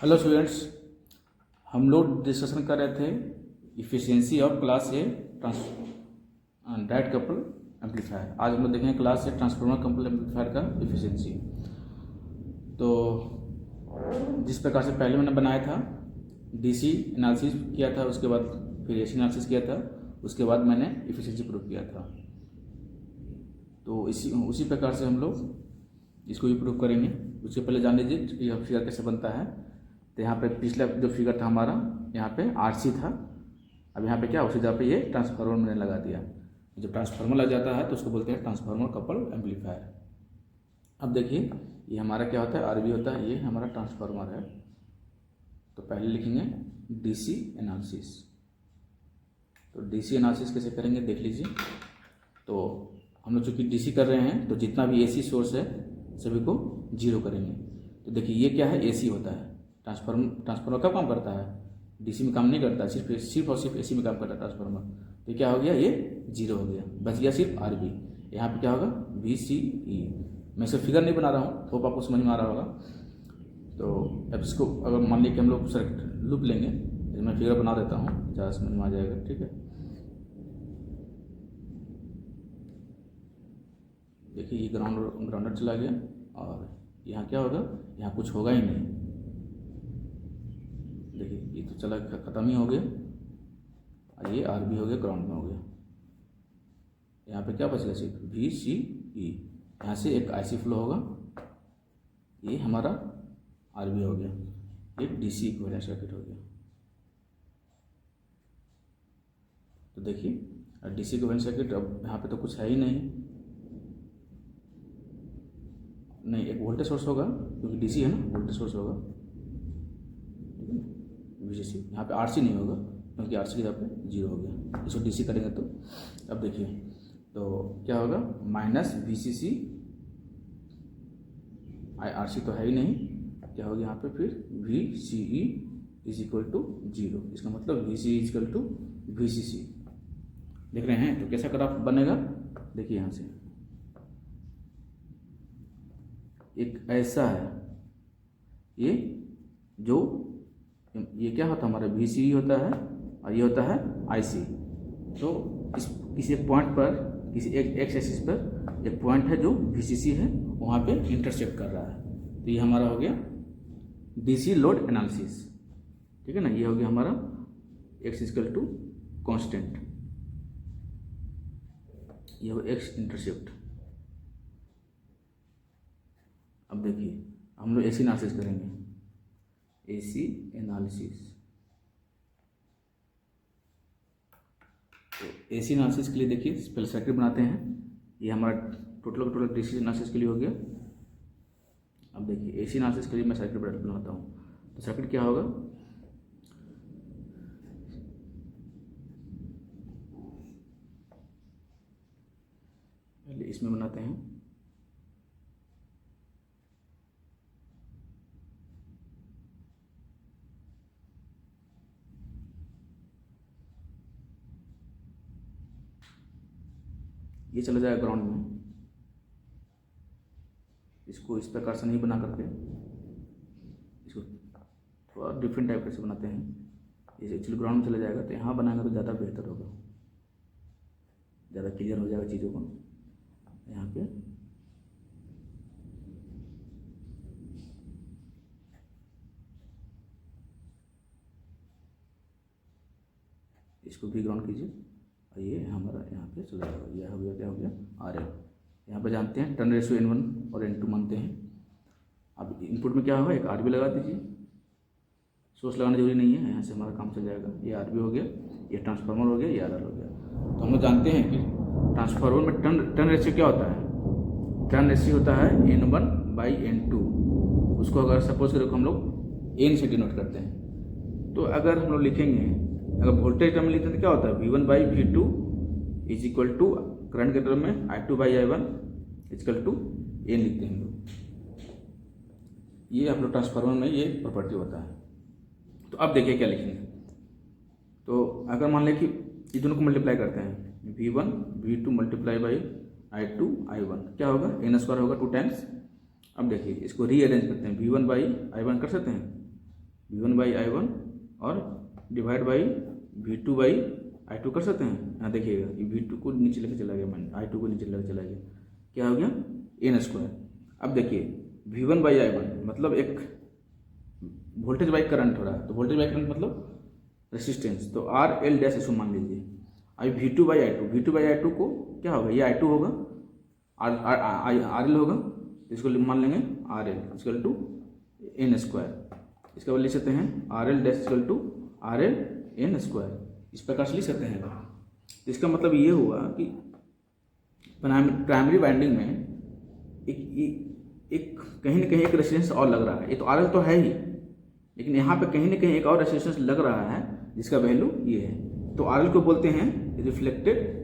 Hello students, हम लोग discussion कर रहे थे efficiency of class A direct couple amplifier. आज हम लोग देखेंगे class A transformer couple amplifier का इफ़िशियंसी। तो जिस प्रकार से पहले मैंने बनाया था, डीसी एनालिसिस किया था, उसके बाद फिर एसी एनालिसिस किया था, उसके बाद मैंने इफ़िशियंसी प्रूव किया था। तो उसी प्रकार से हम लोग इसको भी प्रूव करेंगे। उससे पहले जान लीजिए यह फिगर कैसे बनता है। तो यहाँ पे पिछला जो फिगर था हमारा, यहाँ पे आरसी था। अब यहाँ पे क्या, उसी जगह पे ये ट्रांसफार्मर मैंने लगा दिया। जब ट्रांसफार्मर लग जाता है तो उसको बोलते हैं ट्रांसफार्मर कपल एम्पलीफायर। अब देखिए ये हमारा क्या होता है, आरबी होता है, ये हमारा ट्रांसफार्मर है। तो पहले लिखेंगे डीसी एनालिसिस। तो डीसी एनालिसिस कैसे करेंगे देख लीजिए। तो हम लोग चूँकि डीसी कर रहे हैं तो जितना भी एसी सोर्स है सभी को जीरो करेंगे। तो देखिए ये क्या है, एसी होता है। ट्रांसफार्मर कब काम करता है, डीसी में काम नहीं करता, सिर्फ और सिर्फ एसी में काम करता है ट्रांसफार्मर। तो क्या हो गया, ये जीरो हो गया, बच गया सिर्फ आरबी। यहाँ पे क्या होगा, VCE। मैं सिर्फ फिगर नहीं बना रहा हूँ, होप आपको समझ में आ रहा होगा। तो अब इसको अगर मान लीजिए कि हम लोग सर्किट लूप लेंगे, तो मैं फिगर बना देता हूँ, ज़्यादा समझ में आ जाएगा। ठीक है, देखिए ये ग्राउंडर चला गया और यहाँ क्या होगा, यहाँ कुछ होगा ही नहीं। देखिए ये तो चला ख़त्म ही हो गया और ये आरबी हो गया, ग्राउंड में हो गया। यहाँ पे क्या बच गया, सिर्फ VCE। यहाँ से एक IC फ्लो होगा, ये हमारा आरबी हो गया, एक DC इक्विवेलेंट सर्किट हो गया। तो देखिए DC इक्विवेलेंट सर्किट, अब यहाँ पे तो कुछ है ही नहीं, एक वोल्टेज सोर्स होगा क्योंकि डीसी है ना, वोल्टेज सोर्स होगा VCC। यहाँ पे RC नहीं होगा क्योंकि RC की जगह पे जीरो हो गया। इसको DC करेंगे तो अब देखिए तो क्या होगा, माइनस VCC, RC तो है ही नहीं, क्या होगा यहाँ पे फिर VCE is equal to zero. इसका मतलब VCE is equal to VCC। देख रहे हैं तो कैसा ग्राफ बनेगा, देखिए यहाँ से एक ऐसा है, ये क्या होता है हमारा VCE होता है और ये होता है IC। तो इस किसी पॉइंट पर, किसी एक एक्स एक्सिस पर एक पॉइंट है जो VCC है, वहाँ पे इंटरसेक्ट कर रहा है। तो ये हमारा हो गया DC लोड एनालिसिस। ठीक है ना, ये हो गया हमारा x इक्वल टू कॉन्स्टेंट, ये हो एक्स इंटरसेप्ट। अब देखिए हम लोग AC एनालिसिस करेंगे, AC एनालिसिस। तो AC एनालिसिस के लिए देखिए पहले सर्किट बनाते हैं। ये हमारा टोटल DC एनालिसिस के लिए हो गया। अब देखिए AC एनालिसिस के लिए मैं सर्किट बनाता हूँ। तो सर्किट क्या होगा, पहले इसमें बनाते हैं। ये चला जाएगा ग्राउंड में। इसको इस प्रकार से नहीं बना करके इसको थोड़ा डिफरेंट टाइप से बनाते हैं। ये एक्चुअली ग्राउंड में चला जाएगा, तो यहाँ बनाएंगे तो ज़्यादा बेहतर होगा, ज़्यादा क्लियर हो जाएगा चीज़ों को। यहाँ पे इसको भी ग्राउंड कीजिए और ये हमारा यहाँ पे चला जाएगा। यह हो गया, क्या हो गया, RL। यहाँ पे जानते हैं टर्न रेशियो N1 और N2 मानते हैं। अब इनपुट में क्या होगा, एक RB लगा दीजिए, सोर्स लगाना जरूरी नहीं है, यहाँ से हमारा काम चल जाएगा। ये RB हो गया, ये ट्रांसफार्मर हो गया, ये RL हो गया। तो हम लोग जानते हैं कि ट्रांसफार्मर में टर्न रेशियो क्या होता है, टर्न रेशियो होता है N1/N2। उसको अगर सपोज करो हम लोग N से डिनोट करते हैं। तो अगर हम लोग लिखेंगे, अगर वोल्टेज टर्म में लिखते हैं तो क्या होता है, V1/V2 is equal to, current के टर्म में I2/I1 इक्वल टू N लिखते हैं हम लोग। ये आप लोग ट्रांसफार्मर में ये प्रॉपर्टी होता है। तो अब देखिए क्या लिखेंगे। तो अगर मान लें कि ये दोनों को मल्टीप्लाई करते हैं, V1/V2 मल्टीप्लाई बाई I2/I1, क्या होगा, N² होगा 2 टाइम्स। अब देखिए इसको रीअरेंज करते हैं, V1/I1 कर सकते हैं, V1/I1 और डिवाइड बाई V2/I2 कर सकते हैं। यहाँ देखिएगा V2 को नीचे लेकर चला गया, मैंने I2 को नीचे लेकर चला गया, क्या हो गया n²। अब देखिए V1/I1 मतलब एक वोल्टेज बाई करंट हो रहा है, तो वोल्टेज बाई करंट मतलब रेसिस्टेंस, तो RL' इसको मान लीजिए। अभी V2/I2 को क्या होगा, ये I2 होगा, RL होगा, इसको मान लेंगे RL इक्वल टू n²। इसका लिख सकते हैं RL' equal to RL n², इस प्रकार से लिख सकते हैं। तो इसका मतलब ये हुआ कि प्राइमरी वाइंडिंग में एक कहीं ना कहीं एक रेजिस्टेंस और लग रहा है। ये तो RL तो है ही, लेकिन यहाँ पे कहीं ना कहीं एक और रेजिस्टेंस लग रहा है जिसका वैल्यू ये है। तो RL को बोलते हैं रिफ्लेक्टेड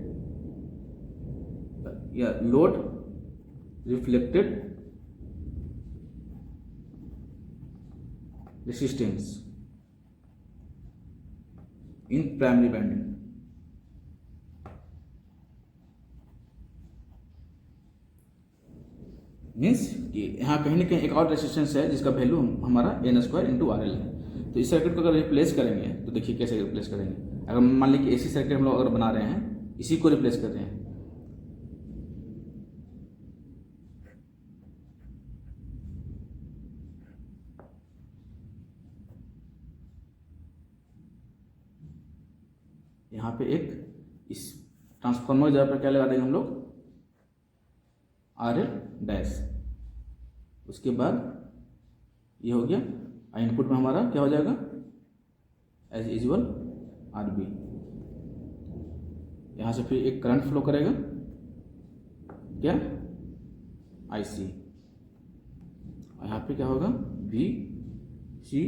या load reflected resistance in primary winding. Means कि यहाँ कहीं ना कहीं एक और रेसिस्टेंस है जिसका वैल्यू हमारा n² इंटू RL है। तो इस सर्किट को अगर रिप्लेस करेंगे तो देखिए कैसे रिप्लेस करेंगे। अगर मान लीजिए कि AC सर्किट हम लोग अगर बना रहे हैं, इसी को रिप्लेस कर रहे हैं, यहाँ पे एक इस ट्रांसफार्मर जगह पर क्या लगा देंगे हम लोग RL'। उसके बाद ये हो गया, इनपुट में हमारा क्या हो जाएगा एज यूजुअल RB। यहाँ से फिर एक करंट फ्लो करेगा क्या IC, और यहाँ पे क्या होगा VCE।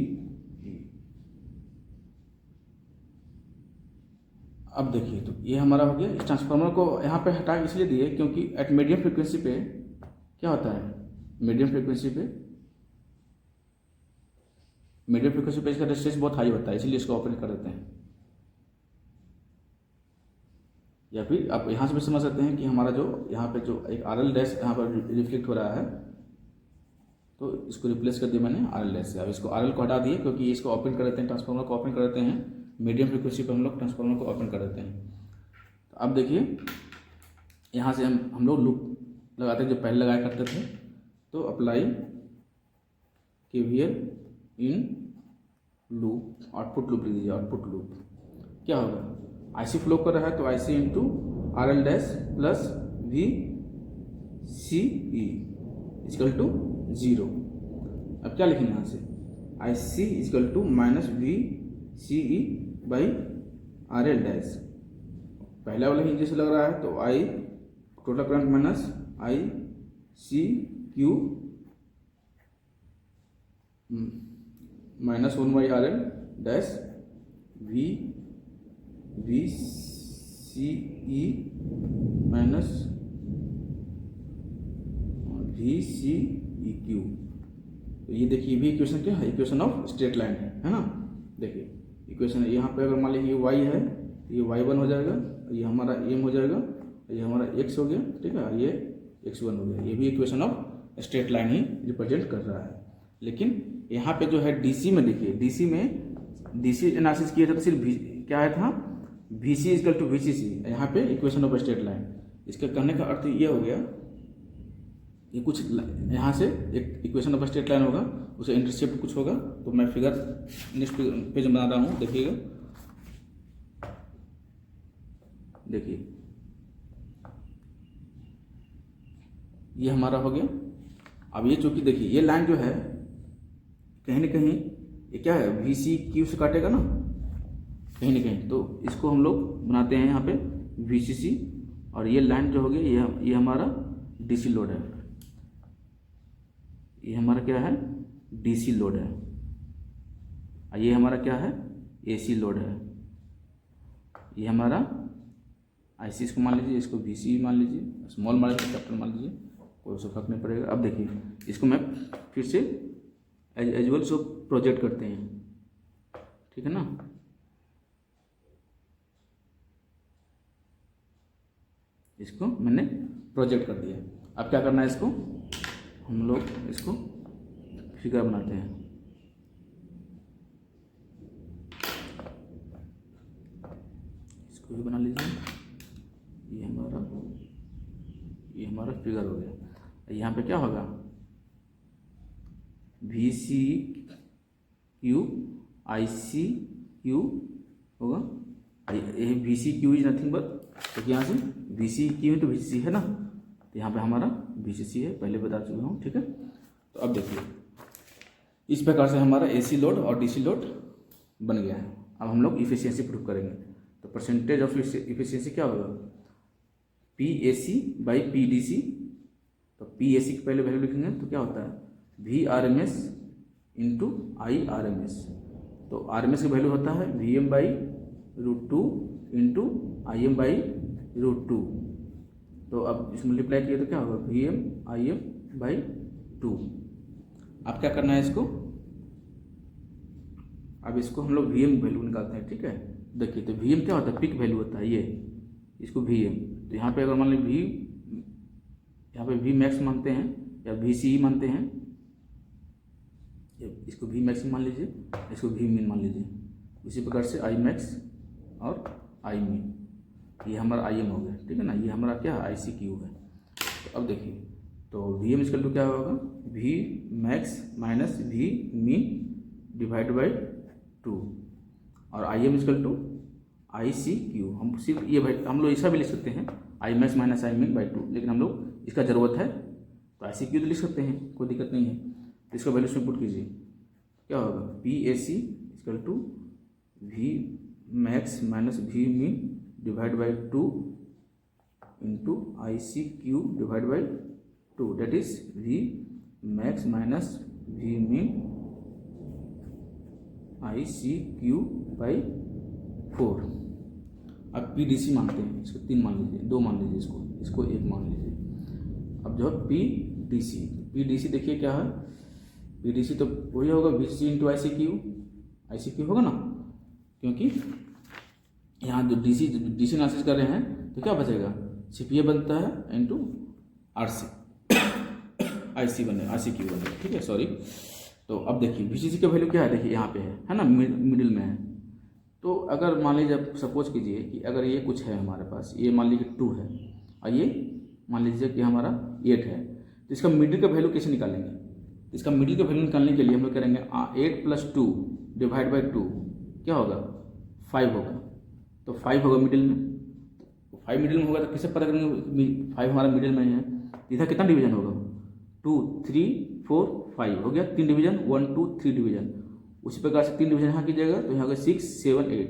अब देखिए तो ये हमारा हो गया। इस ट्रांसफार्मर को यहाँ पे हटा इसलिए दिए क्योंकि एट मीडियम फ्रीक्वेंसी पे क्या होता है, मीडियम फ्रीक्वेंसी पे इसका रेजिस्टेंस बहुत हाई होता है, इसलिए इसको ओपन कर देते हैं। या फिर आप यहाँ से भी समझ सकते हैं कि हमारा जो यहाँ पे जो एक RL' यहाँ पर रिफ्लेक्ट हो रहा है, तो इसको रिप्लेस कर दिया मैंने RL' से। अब इसको RL को हटा दिए क्योंकि इसको ओपन कर देते हैं, ट्रांसफार्मर को ओपन कर देते हैं, मीडियम फ्रीक्वेंसी पर हम लोग ट्रांसफार्मर को ओपन कर देते हैं। तो अब देखिए यहाँ से हम लोग लूप लगाते हैं जो पहले लगाया करते थे। तो apply KVL in loop, output loop लिख दीजिए। आउटपुट लूप क्या होगा, IC फ्लो कर रहा है तो IC into RL' plus VCE equal to 0। अब क्या लिखेंगे यहाँ से, IC equal to minus VCE by RL'। पहला वाला ही जैसे लग रहा है तो I total current minus ICQ minus 1/RL dash VCE minus VCEQ। तो ये देखिए भी इक्वेशन क्या है, इक्वेशन ऑफ स्ट्रेट लाइन है ना। देखिए इक्वेशन यहाँ पे अगर मान लीजिए ये y है तो ये y1 हो जाएगा, ये हमारा m हो जाएगा, ये हमारा x हो गया, ठीक है, ये x1 हो गया। ये भी equation of straight line he represent कर रहा है। लेकिन यहाँ पे जो है DC में देखिए, DC एनालिसिस किया था तो सिर्फ क्या आया था VC इक्वल टू VCC, यहाँ पे इक्वेशन ऑफ स्ट्रेट लाइन। इसके कहने का अर्थ ये हो गया, ये कुछ यहाँ से एक इक्वेशन ऑफ स्ट्रेट लाइन होगा, उसे इंटरसेप्ट कुछ होगा। तो मैं फिगर नेक्स्ट पेज बना रहा हूँ, देखिएगा। देखिए ये हमारा हो गया। अब ये चूंकि देखिए ये लाइन जो है कहीं ना कहीं ये क्या है VCQ से काटेगा ना कहीं ना कहीं, तो इसको हम लोग बनाते हैं यहाँ पे VCC। और ये लाइन जो हो गया ये हमारा DC लोड है, ये हमारा क्या है DC लोड है, और ये हमारा क्या है AC लोड है। ये हमारा IC इसको मान लीजिए, इसको VC मान लीजिए, स्मॉल मान लीजिए, कैपिटल मान लीजिए, कोई उससे फर्क नहीं पड़ेगा। अब देखिए इसको मैं फिर से एज यूजुअल सो प्रोजेक्ट करते हैं, ठीक है ना। इसको मैंने प्रोजेक्ट कर दिया। अब क्या करना है, इसको हम लोग इसको फिगर बनाते हैं। इसको भी बना लीजिए। ये हमारा फिगर हो गया। यहाँ पे क्या होगा, VCQ ICQ होगा। ये VCQ इज नथिंग बट, तो यहाँ से VCQ तो VCC है ना, तो यहाँ पे हमारा VCC है, पहले बता चुका हूँ, ठीक है। तो अब देखिए इस प्रकार से हमारा AC लोड और DC लोड बन गया है। अब हम लोग इफिशियंसी प्रूव करेंगे। तो परसेंटेज ऑफ इफिशियंसी क्या होगा, PAC/PDC। तो PAC की पहले वैल्यू लिखेंगे तो क्या होता है, VRMS इंटू IRMS। तो RMS की वैल्यू होता है VM/√2 इंटू IM/√2। तो अब इस मल्टीप्लाई किए तो क्या होगा, VM/IM/2। अब क्या करना है इसको, अब इसको हम लोग VM वैल्यू निकालते हैं, ठीक है। देखिए तो VM क्या होता है, पिक वैल्यू होता है ये, इसको VM। तो यहाँ पे अगर मान लीजिए यहाँ पे V मैक्स मानते हैं या VCE मानते हैं, इसको V मैक्स मान लीजिए, इसको V मिन मान लीजिए। इसी प्रकार से I मैक्स और I मिन, ये हमारा IM हो गया, ठीक है ना। ये हमारा क्या है, ICQ है। तो अब देखिए तो VM इक्वल टू क्या होगा, V max minus V min divide by 2, और IM इक्वल टू ICQ। हम सिर्फ ये हम लोग ऐसा भी लिख सकते हैं, I मैक्स माइनस I मिन बाई 2, लेकिन हम लोग इसका ज़रूरत है तो ICQ तो लिख सकते हैं, कोई दिक्कत नहीं है। तो इसका वैल्यू इसमें पुट कीजिए, क्या होगा, PAC equal to V max minus V min divide by 2 into ICQ divide by 2, that is V max minus V min ICQ by 4। अब PDC मानते हैं, इसको 3 मान लीजिए, 2 मान लीजिए, इसको 1 मान लीजिए। अब जो है PDC देखिए क्या है, PDC तो वही होगा VCC इंटू ICQ होगा ना, क्योंकि यहाँ जो DC एनालिसिस कर रहे हैं तो क्या बचेगा, सिर्फ ये बनता है इंटू ICQ बनेगा, ठीक है, सॉरी। तो अब देखिए VCC का वैल्यू क्या है, देखिए यहाँ पे है ना, मिडिल में है। तो अगर मान लीजिए, सपोज कीजिए कि अगर ये कुछ है हमारे पास, ये मान लीजिए 2 है और ये मान लीजिए कि हमारा 8 है, तो इसका मिडिल का वैल्यू कैसे निकालेंगे। तो इसका मिडिल का वैल्यू निकालने के लिए हम लोग करेंगे 8 + 2 डिवाइड बाई 2, क्या होगा, 5 होगा। तो 5 होगा मिडिल में, तो 5 मिडिल में होगा तो कैसे पता करेंगे 5 हमारा मिडिल में है। इधर कितना डिवीजन होगा, 2 3 4 5 हो गया, 3 डिवीजन, 1 2 3 डिवीजन। उसी प्रकार से 3 डिवीजन यहाँ कीजिएगा तो यहाँ होगा 6 7 8,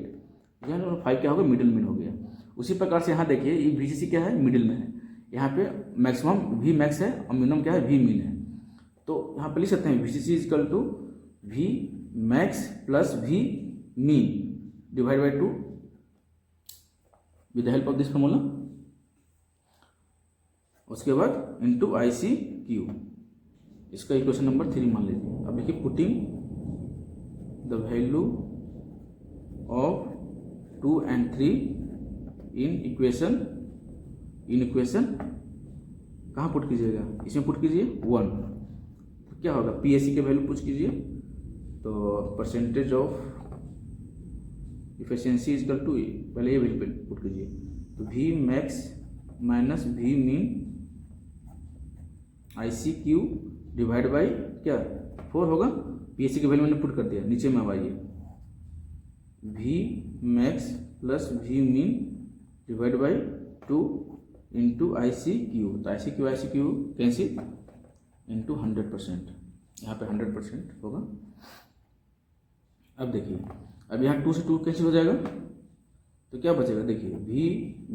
5 क्या होगा, मिडिल में हो गया। उसी प्रकार से यहाँ देखिए ये VCC क्या है, मिडिल में है। यहाँ पे मैक्सिमम V मैक्स है और मिनिमम क्या है, V मिन है। तो यहाँ पे लिख सकते हैं VCC equal to V max plus V min divide by 2 with the help of this formula. उसके बाद इंटू ICQ, इसका इक्वेशन नंबर 3 मान लीजिए। अब देखिए putting the value of 2 and 3 in equation कहाँ पुट कीजिएगा, इसमें पुट कीजिए 1। तो क्या होगा, PAC के वैल्यू पुट कीजिए, तो percentage of efficiency equal to, पहले ये वैल्यू पुट कीजिए, तो V max minus V min ICQ divide by क्या 4 होगा। PAC की वैल्यू मैंने पुट कर दिया, नीचे में अब आइए, V max plus V min divide by 2 into ICQ। तो ICQ कैंसिल इंटू 100%, यहाँ पे 100% होगा। अब देखिए, अब यहाँ 2 से 2 कैंसिल हो जाएगा तो क्या बचेगा, देखिए V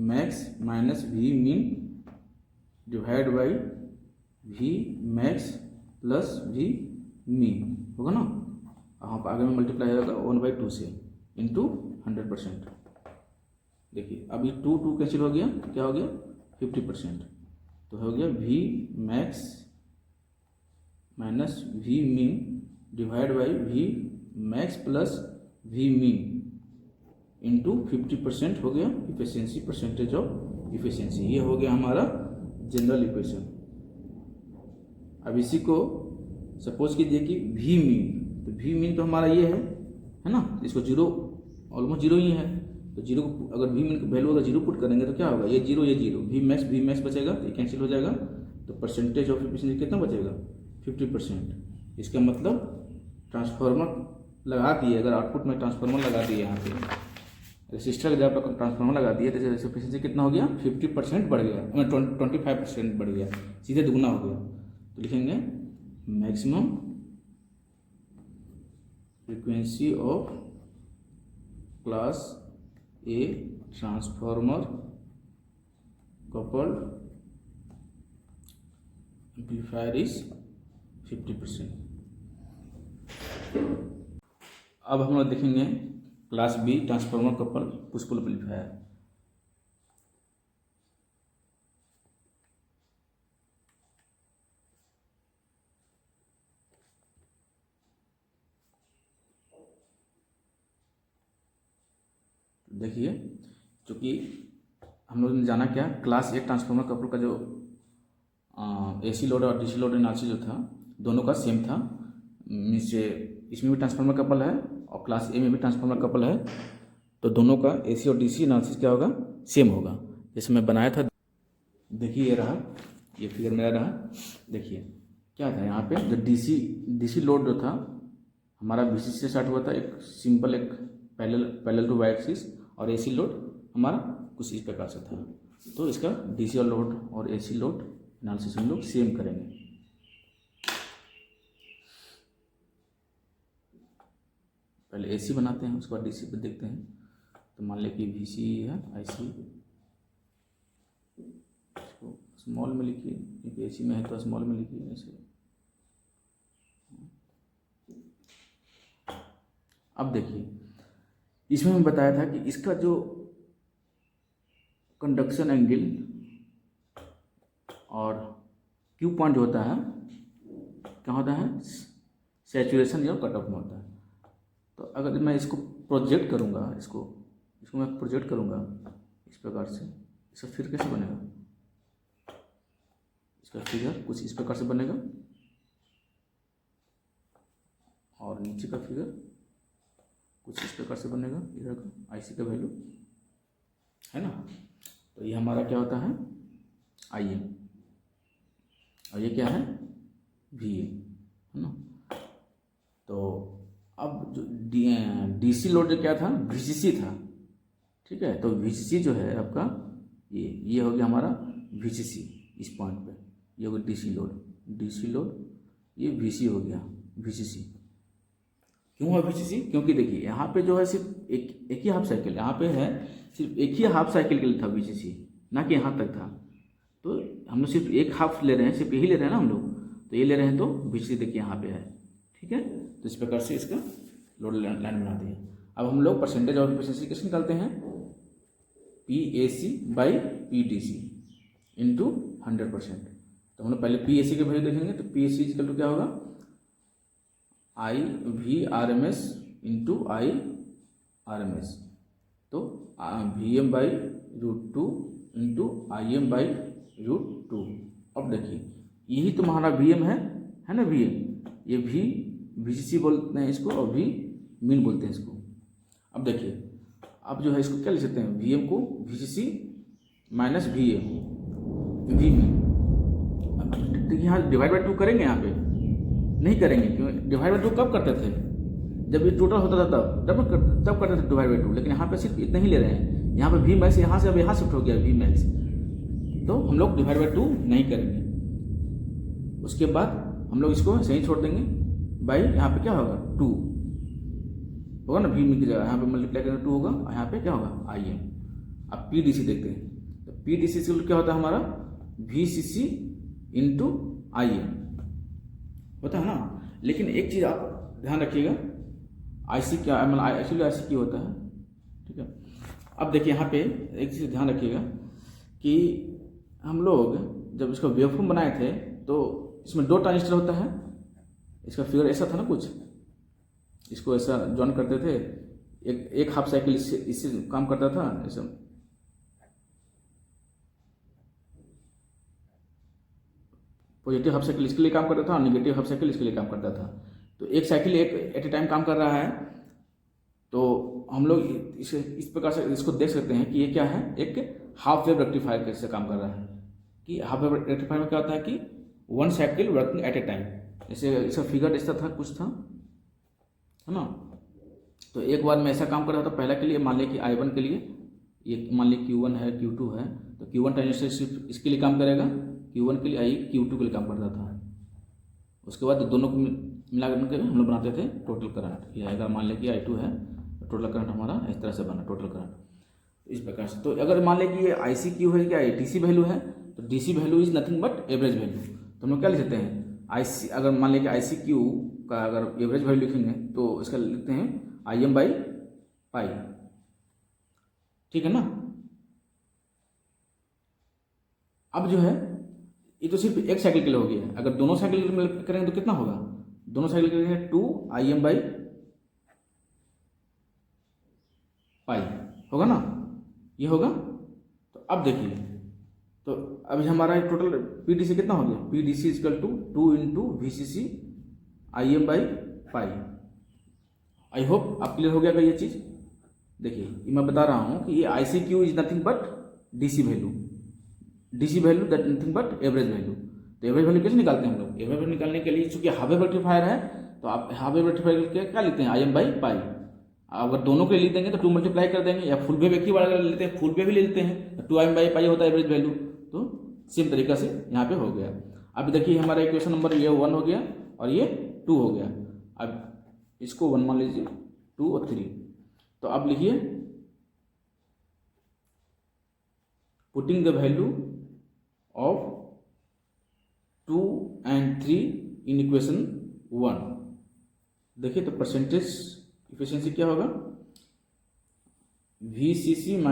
max minus V min divide by V max plus V मिन होगा ना, यहाँ पर आगे में मल्टीप्लाई होगा 1/2 से इंटू 100%। देखिए अब ये 2 कैंसिल हो गया, क्या हो गया 50%, तो हो गया V max minus V min divide by V max plus V मिन इंटू 50% हो गया इफिशियंसी, परसेंटेज ऑफ इफिशियंसी। ये हो गया हमारा जनरल इक्वेशन। अब इसी को सपोज कीजिए कि V मिन, तो V मिन तो हमारा ये है ना, इसको 0 ऑलमोस्ट 0 ही है, तो जीरो को अगर वी मिन की वैल्यू अगर जीरो पुट करेंगे तो क्या होगा, ये जीरो वी मैक्स बचेगा तो ये कैंसिल हो जाएगा, तो परसेंटेज ऑफ एफिशिएंसी कितना बचेगा 50%। इसका मतलब ट्रांसफार्मर लगा दिए, अगर आउटपुट में ट्रांसफार्मर लगा दिए, यहाँ पे रेसिस्टर की जगह पर ट्रांसफार्मर लगा दिए तो एफिशिएंसी कितना हो गया 50% बढ़ गया, 25% बढ़ गया, सीधे दुगना हो गया। तो लिखेंगे maximum frequency of class A transformer coupled amplifier is 50%। अब हम लोग देखेंगे class B transformer couple push pull amplifier. देखिए, चूँकि हम लोग ने जाना क्या, क्लास ए ट्रांसफार्मर कपल का जो एसी लोड और डीसी लोड एनालिसिस जो था दोनों का सेम था, मीन्स इसमें भी ट्रांसफार्मर कपल है और क्लास ए में भी ट्रांसफार्मर कपल है, तो दोनों का एसी और डीसी एनालिसिस क्या होगा, सेम होगा। जैसे मैं बनाया था, देखिए ये रहा, ये फिगर मेरा रहा। देखिए क्या था यहाँ पे, जो डीसी लोड जो था हमारा वीसीसी से स्टार्ट हुआ था, एक सिंपल एक पैरेलल टू वाई एक्सिस, और एसी लोड हमारा कुछ इस प्रकार से था। तो इसका डीसी लोड और एसी लोड एनालिसिस हम लोग सेम करेंगे। पहले एसी बनाते हैं, उसके बाद डीसी पे देखते हैं। तो मान लें कि वीसी है, आईसी इसको स्मॉल में लिखिए, क्योंकि एसी में है तो स्मॉल में लिखिए ऐसे। अब देखिए, इसमें मैं बताया था कि इसका जो कंडक्शन एंगल और क्यू पॉइंट जो होता है क्या होता है, सैचुरेशन या कट ऑफ में होता है। तो अगर मैं इसको प्रोजेक्ट करूँगा, इसको मैं प्रोजेक्ट करूँगा इस प्रकार से, इसका फिर कैसे बनेगा, इसका फिगर कुछ इस प्रकार से बनेगा, और नीचे का फिगर कुछ इस प्रकार से बनेगा। इधर का आईसी का वैल्यू है ना, तो ये हमारा क्या होता है आईएम, और ये क्या है वीए, है ना। तो अब जो डीसी लोड जो क्या था, वीसीसी था, ठीक है। तो वीसीसी जो है आपका ये हो गया हमारा वीसीसी, इस पॉइंट पे ये हो गया डीसी लोड, ये वीसी हो गया वीसीसी। क्यों है वीसीसी, क्योंकि देखिए यहाँ पे जो है सिर्फ एक ही हाफ साइकिल, यहाँ पे है सिर्फ एक ही हाफ साइकिल के लिए था वीसीसी, ना कि यहाँ तक था। तो हम लोग सिर्फ एक हाफ ले रहे हैं, सिर्फ यही ले रहे हैं ना हम लोग, तो ये ले रहे हैं, तो वीसीसी देखिए यहाँ पे है, ठीक है। तो इस प्रकार से इसका लोड लाइन बना दिया। अब हम लोग परसेंटेज ऑफ एफिशिएंसी कैसे निकालते हैं, PAC बाई PDC इंटू 100%। तो हम लोग पहले PAC के वैल्यू देखेंगे, तो PAC इक्वल टू क्या होगा, IVRMS इंटू IRMS, तो VM by √2 into IM by √2। अब देखिए यही तुम्हारा VM है ना, VM, ये VCC बोलते हैं इसको, और V मीन बोलते हैं इसको। अब देखिए, अब जो है इसको क्या लिख सकते हैं, VM को VCC minus VM, V mean. देखिए यहाँ डिवाइड बाई 2 करेंगे, यहाँ पे नहीं करेंगे, क्यों, डिवाइड बाई 2 कब करते थे, जब ये टोटल होता था तब करते थे डिवाइड बाई 2, लेकिन यहाँ पे सिर्फ इतना ही ले रहे हैं। यहाँ पे V मैक्स यहाँ से अब यहाँ शिफ्ट हो गया V मैक्स, तो हम लोग डिवाइड बाई 2 नहीं करेंगे। उसके बाद हम लोग इसको सही छोड़ देंगे बाई, यहाँ पे क्या होगा 2 होगा ना, V की जगह यहाँ पे मल्टीप्लाई करेंगे 2 होगा, और यहाँ पे क्या होगा IM। अब PDC देखते हैं, तो PDC से क्या होता है हमारा VCC इंटू IM होता है ना। लेकिन एक चीज़ आप ध्यान रखिएगा, IC क्या मतलब एक्चुअली IC क्या होता है, ठीक है। अब देखिए यहाँ पे एक चीज़ ध्यान रखिएगा कि हम लोग जब इसका वेवफॉर्म बनाए थे तो इसमें 2 ट्रांजिस्टर होता है, इसका फिगर ऐसा था ना कुछ, इसको ऐसा जॉइन करते थे, एक हाफ साइकिल इससे काम करता था, ऐसा पॉजिटिव हाफ साइकिल इसके लिए काम करता था और नेगेटिव हाफ साइकिल इसके लिए काम करता था। तो एक साइकिल एक एट ए टाइम काम कर रहा है, तो हम लोग इसे इस प्रकार से इसको देख सकते हैं कि ये क्या है, एक हाफ वेव रेक्टिफायर कैसे काम कर रहा है। कि हाफ वेव रेक्टिफायर में क्या होता है कि one cycle working at A time. जैसे इसका फिगर ऐसा था, कुछ था, है ना। तो एक बार में ऐसा काम कर रहा था। पहला के लिए मान लिया कि I1 के लिए ये मान लिया Q1 है, Q2 है, तो Q1 ट्रांजिस्टर सिर्फ इसके लिए काम करेगा, Q1 के लिए I Q2 के लिए काम करता था। उसके बाद दोनों को मिला करके हम लोग बनाते थे टोटल करंट। ये आएगा, मान लिया कि I2 है, तो टोटल करंट हमारा इस तरह से बना टोटल करंट इस प्रकार से। तो अगर मान लिया कि ये ICQ है, क्या DC वैल्यू है, तो DC value is nothing but average value. तो हम लोग क्या लिख सकते हैं, IC, अगर मान लिया कि ICQ का अगर एवरेज वैल्यू लिखेंगे तो इसका लिखते हैं Im/π, ठीक है ना। अब जो है ये तो सिर्फ एक साइकिल के लिए हो गया है। अगर दोनों साइकिल के लिए करेंगे तो कितना होगा, दोनों साइकिल के लिए 2Im/π होगा ना, ये होगा। तो अब देखिए, तो अभी हमारा टोटल PDC कितना हो गया, PDC = 2 × VCC Im/π। I hope आप क्लियर हो गया ये चीज़। देखिए मैं बता रहा हूँ कि ये ICQ is nothing but DC value, that nothing but average value. तो एवरेज वैल्यू कैसे निकालते हैं हम लोग, एवरेज वैल्यू निकालने के लिए चूंकि हाफ वेव रेक्टिफायर है, तो आप हाफ वेव रेक्टिफायर के क्या लिखते हैं, Im/π। अगर दोनों के लिए लिख देंगे तो 2 मल्टीप्लाई कर देंगे, या फुल वेव एक ही बार अगर लेते हैं, फुल वेव भी ले लेते हैं, 2Im/π होता है एवरेज वैल्यू। तो सेम तरीका से यहाँ पे हो गया। अब देखिए हमारा इक्वेशन नंबर ये 1 हो गया और ये 2 हो गया। अब इसको 1 मान लीजिए, 2 और 3। तो अब लिखिए putting the value of 2 and 3 in equation 1। देखिए तो परसेंटेज इफिशिएंसी क्या होगा, VCC - Vmin/2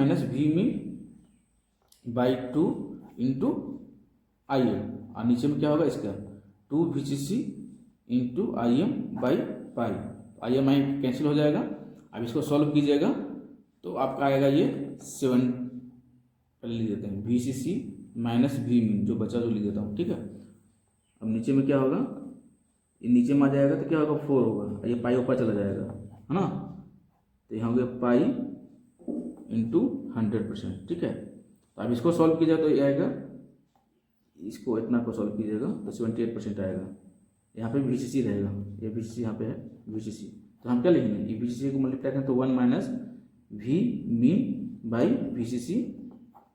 × Im, और नीचे में क्या होगा इसका 2 VCC × Im/π। Im कैंसिल हो जाएगा। अब इसको सॉल्व कीजिएगा तो आपका आएगा ये 7, पहले लिख देते हैं VCC - Vmin, जो बचा जो लिख देता हूँ, ठीक है। अब नीचे में क्या होगा, ये नीचे में आ जाएगा तो क्या होगा 4 होगा, ये पाई ऊपर चला जाएगा, है ना। तो यहाँ हो गया पाई × 100%, ठीक है। तो अब इसको सॉल्व कीजिएगा तो ये आएगा, इसको इतना को सॉल्व कीजिएगा तो 78% आएगा। यहाँ पे VCC रहेगा, ये VCC यहाँ पे है VCC। तो हम क्या लिखेंगे, ये VCC को मल्टीप्लाई करें तो 1 - Vmin/VCC,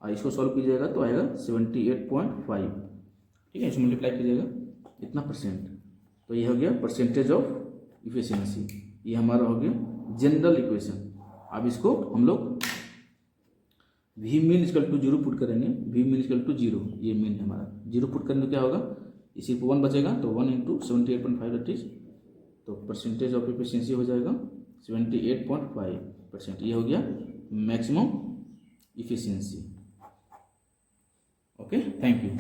और इसको सॉल्व कीजिएगा तो आएगा 78.5, ठीक है। इसको मल्टीप्लाई कीजिएगा इतना %। तो ये हो गया परसेंटेज ऑफ इफिशिएंसी। ये हमारा हो गया जनरल इक्वेशन। अब इसको हम लोग Vmin = 0 पुट करेंगे, Vmin = 0, ये मीन है हमारा। 0 पुट करने तो क्या होगा, इसी पर 1 बचेगा, तो 1 × 78.5 दैट इज, तो परसेंटेज ऑफ इफिशिएंसी हो जाएगा 78.5%। ये हो गया maximum efficiency. Okay, thank you.